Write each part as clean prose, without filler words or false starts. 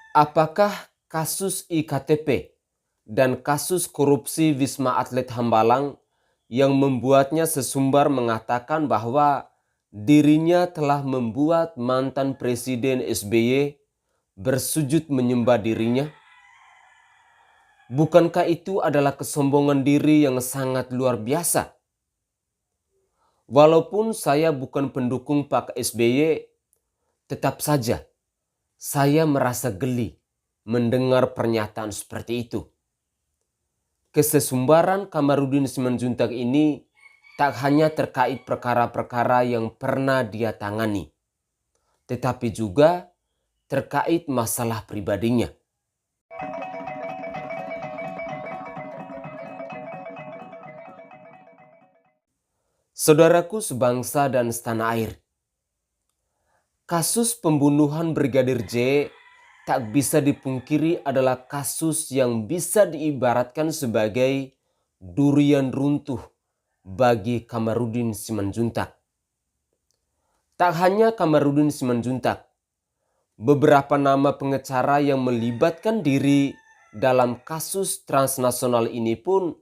Apakah kasus IKTP dan kasus korupsi Wisma Atlet Hambalang yang membuatnya sesumbar mengatakan bahwa dirinya telah membuat mantan Presiden SBY bersujud menyembah dirinya? Bukankah itu adalah kesombongan diri yang sangat luar biasa? Walaupun saya bukan pendukung Pak SBY, tetap saja saya merasa geli mendengar pernyataan seperti itu. Kesesumbaran Kamarudin Simanjuntak ini tak hanya terkait perkara-perkara yang pernah dia tangani, tetapi juga terkait masalah pribadinya. Saudaraku sebangsa dan setanah air, kasus pembunuhan Brigadir J tak bisa dipungkiri adalah kasus yang bisa diibaratkan sebagai durian runtuh bagi Kamarudin Simanjuntak. Tak hanya Kamarudin Simanjuntak, beberapa nama pengecara yang melibatkan diri dalam kasus transnasional ini pun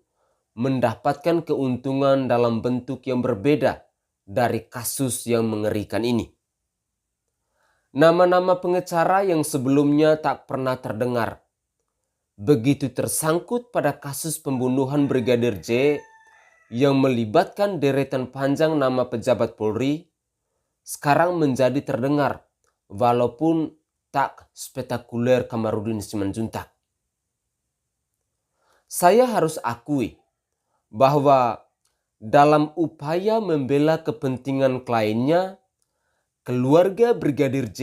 mendapatkan keuntungan dalam bentuk yang berbeda dari kasus yang mengerikan ini. Nama-nama pengecara yang sebelumnya tak pernah terdengar, begitu tersangkut pada kasus pembunuhan Brigadir J yang melibatkan deretan panjang nama pejabat Polri, sekarang menjadi terdengar walaupun tak spektakuler Kamarudin Simanjuntak. Saya harus akui bahwa dalam upaya membela kepentingan kliennya, keluarga Brigadir J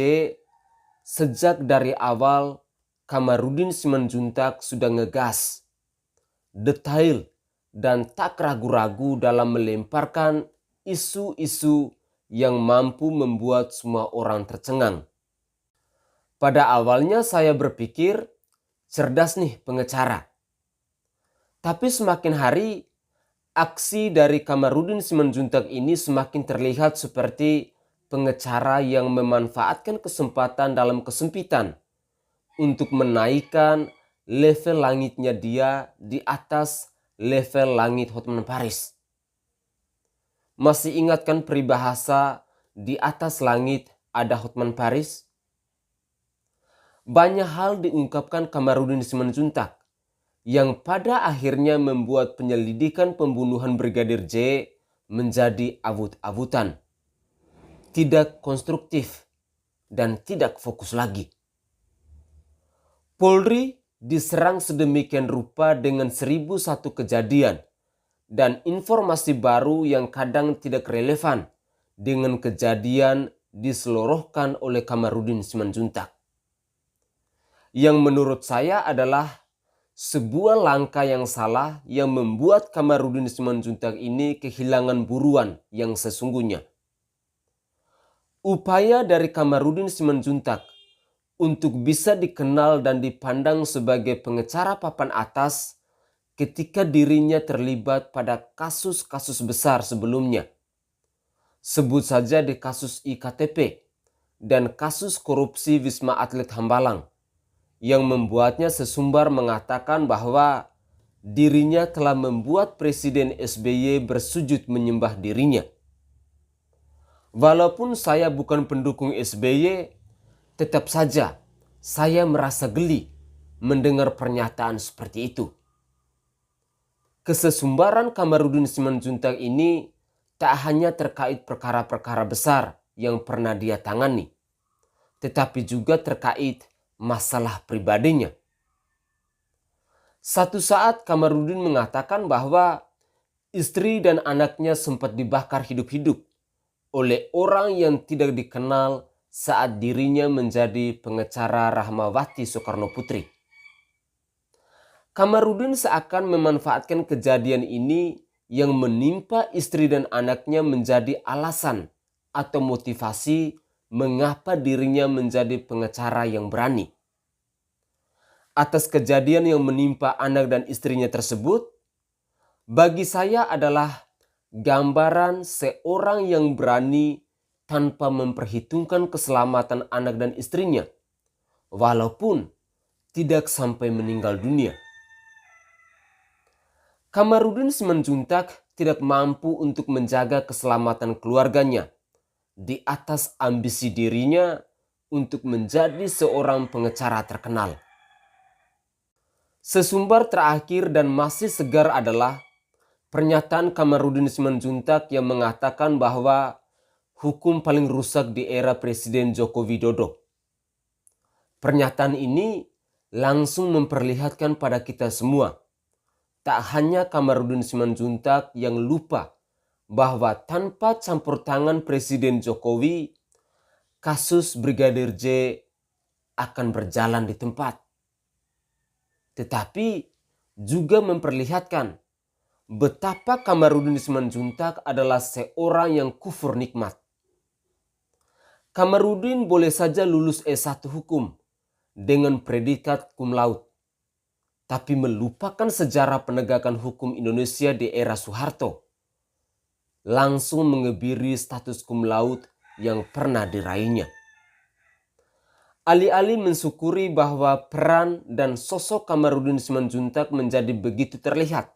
sejak dari awal Kamarudin Simanjuntak sudah ngegas, detail, dan tak ragu-ragu dalam melemparkan isu-isu yang mampu membuat semua orang tercengang. Pada awalnya saya berpikir cerdas nih pengecara. Tapi semakin hari, aksi dari Kamarudin Simanjuntak ini semakin terlihat seperti pengecara yang memanfaatkan kesempatan dalam kesempitan untuk menaikkan level langitnya dia di atas level langit Hotman Paris. Masih ingatkan peribahasa di atas langit ada Hotman Paris? Banyak hal diungkapkan Kamarudin Simanjuntak yang pada akhirnya membuat penyelidikan pembunuhan Brigadir J menjadi avut-avutan, tidak konstruktif, dan tidak fokus lagi. Polri diserang sedemikian rupa dengan 1001 kejadian dan informasi baru yang kadang tidak relevan dengan kejadian diselorohkan oleh Kamarudin Simanjuntak. Yang menurut saya adalah sebuah langkah yang salah yang membuat Kamarudin Simanjuntak ini kehilangan buruan yang sesungguhnya. Upaya dari Kamarudin Simanjuntak untuk bisa dikenal dan dipandang sebagai pengecara papan atas ketika dirinya terlibat pada kasus-kasus besar sebelumnya. Sebut saja di kasus IKTP dan kasus korupsi Wisma Atlet Hambalang, yang membuatnya sesumbar mengatakan bahwa dirinya telah membuat Presiden SBY bersujud menyembah dirinya. Walaupun saya bukan pendukung SBY, tetap saja saya merasa geli mendengar pernyataan seperti itu. Kesesumbaran Kamarudin Simanjuntak ini tak hanya terkait perkara-perkara besar yang pernah dia tangani, tetapi juga terkait masalah pribadinya. Satu saat Kamarudin mengatakan bahwa istri dan anaknya sempat dibakar hidup-hidup oleh orang yang tidak dikenal saat dirinya menjadi pengecara Rahmawati Soekarno Putri. Kamarudin seakan memanfaatkan kejadian ini yang menimpa istri dan anaknya menjadi alasan atau motivasi mengapa dirinya menjadi pengecara yang berani. Atas kejadian yang menimpa anak dan istrinya tersebut, bagi saya adalah gambaran seorang yang berani tanpa memperhitungkan keselamatan anak dan istrinya, walaupun tidak sampai meninggal dunia. Kamarudin Simanjuntak tidak mampu untuk menjaga keselamatan keluarganya di atas ambisi dirinya untuk menjadi seorang pengacara terkenal. Sesumbar terakhir dan masih segar adalah pernyataan Kamarudin Simanjuntak yang mengatakan bahwa hukum paling rusak di era Presiden Joko Widodo. Pernyataan ini langsung memperlihatkan pada kita semua, tak hanya Kamarudin Simanjuntak yang lupa bahwa tanpa campur tangan Presiden Jokowi, kasus Brigadir J akan berjalan di tempat. Tetapi juga memperlihatkan betapa Kamarudin Simanjuntak adalah seorang yang kufur nikmat. Kamarudin boleh saja lulus S1 hukum dengan predikat cum laude, tapi melupakan sejarah penegakan hukum Indonesia di era Soeharto, langsung mengebiri status cum laude yang pernah diraihnya. Alih-alih mensyukuri bahwa peran dan sosok Kamarudin Simanjuntak menjadi begitu terlihat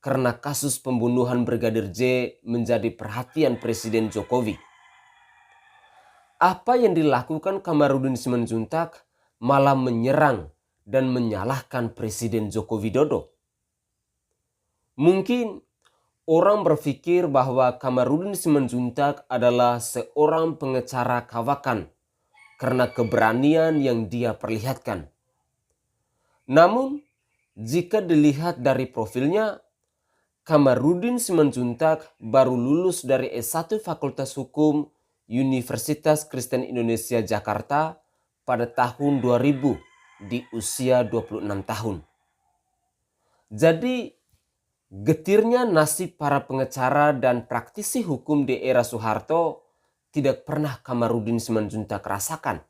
karena kasus pembunuhan Brigadir J menjadi perhatian Presiden Jokowi. Apa yang dilakukan Kamarudin Simanjuntak malah menyerang dan menyalahkan Presiden Joko Widodo. Mungkin orang berpikir bahwa Kamarudin Simanjuntak adalah seorang pengacara kawakan karena keberanian yang dia perlihatkan. Namun, jika dilihat dari profilnya, Kamarudin Simanjuntak baru lulus dari S1 Fakultas Hukum Universitas Kristen Indonesia Jakarta pada tahun 2000 di usia 26 tahun. Jadi, getirnya nasib para pengacara dan praktisi hukum di era Soeharto tidak pernah Kamarudin Simanjuntak rasakan.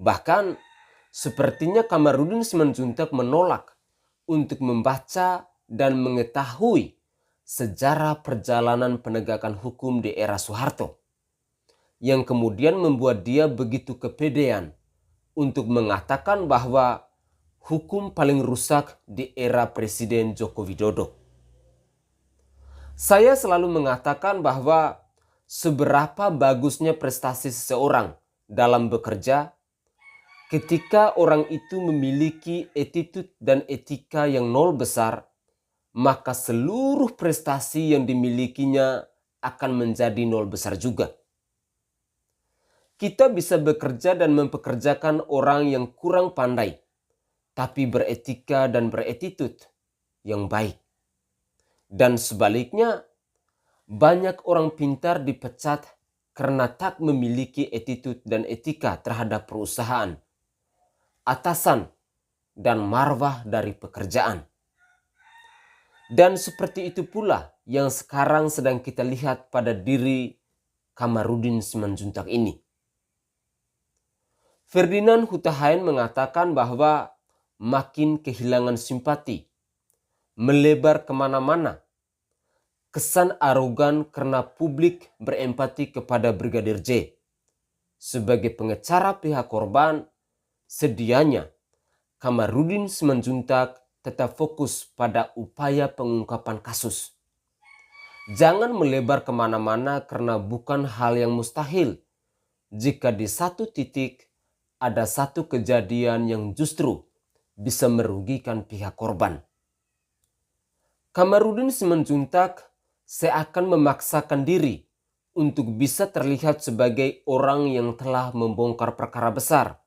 Bahkan, sepertinya Kamarudin Simanjuntak menolak untuk membaca dan mengetahui sejarah perjalanan penegakan hukum di era Soeharto, yang kemudian membuat dia begitu kepedean untuk mengatakan bahwa hukum paling rusak di era Presiden Joko Widodo. Saya selalu mengatakan bahwa seberapa bagusnya prestasi seseorang dalam bekerja ketika orang itu memiliki attitude dan etika yang nol besar, maka seluruh prestasi yang dimilikinya akan menjadi nol besar juga. Kita bisa bekerja dan mempekerjakan orang yang kurang pandai, tapi beretika dan beretitude yang baik. Dan sebaliknya, banyak orang pintar dipecat karena tak memiliki attitude dan etika terhadap perusahaan, atasan, dan marwah dari pekerjaan. Dan seperti itu pula yang sekarang sedang kita lihat pada diri Kamarudin Simanjuntak ini. Ferdinand Huta Hayan mengatakan bahwa makin kehilangan simpati, melebar kemana-mana, kesan arogan karena publik berempati kepada Brigadir J. Sebagai pengacara pihak korban, sedianya Kamarudin Simanjuntak tetap fokus pada upaya pengungkapan kasus. Jangan melebar kemana-mana karena bukan hal yang mustahil jika di satu titik ada satu kejadian yang justru bisa merugikan pihak korban. Kamarudin Simanjuntak seakan memaksakan diri untuk bisa terlihat sebagai orang yang telah membongkar perkara besar,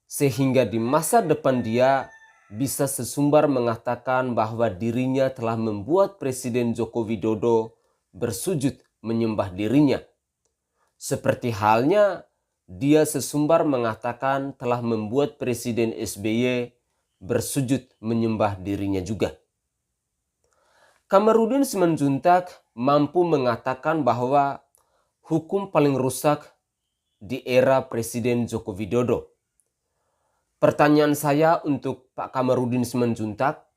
sehingga di masa depan dia bisa sesumbar mengatakan bahwa dirinya telah membuat Presiden Joko Widodo bersujud menyembah dirinya. Seperti halnya dia sesumbar mengatakan telah membuat Presiden SBY bersujud menyembah dirinya juga. Kamarudin Simanjuntak mampu mengatakan bahwa hukum paling rusak di era Presiden Joko Widodo. Pertanyaan saya untuk Pak Kamarudin Simanjuntak,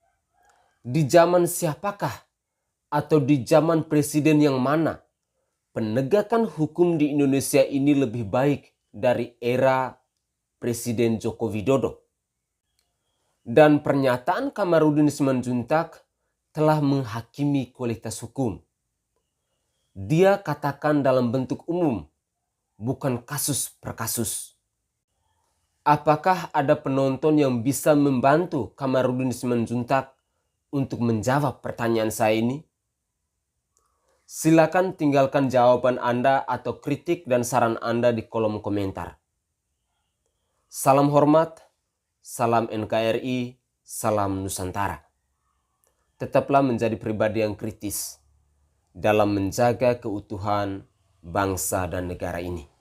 di zaman siapakah atau di zaman presiden yang mana penegakan hukum di Indonesia ini lebih baik dari era Presiden Joko Widodo? Dan pernyataan Kamarudin Simanjuntak telah menghakimi kualitas hukum. Dia katakan dalam bentuk umum, bukan kasus per kasus. Apakah ada penonton yang bisa membantu Kamarudin Simanjuntak untuk menjawab pertanyaan saya ini? Silakan tinggalkan jawaban Anda atau kritik dan saran Anda di kolom komentar. Salam hormat, salam NKRI, salam Nusantara. Tetaplah menjadi pribadi yang kritis dalam menjaga keutuhan bangsa dan negara ini.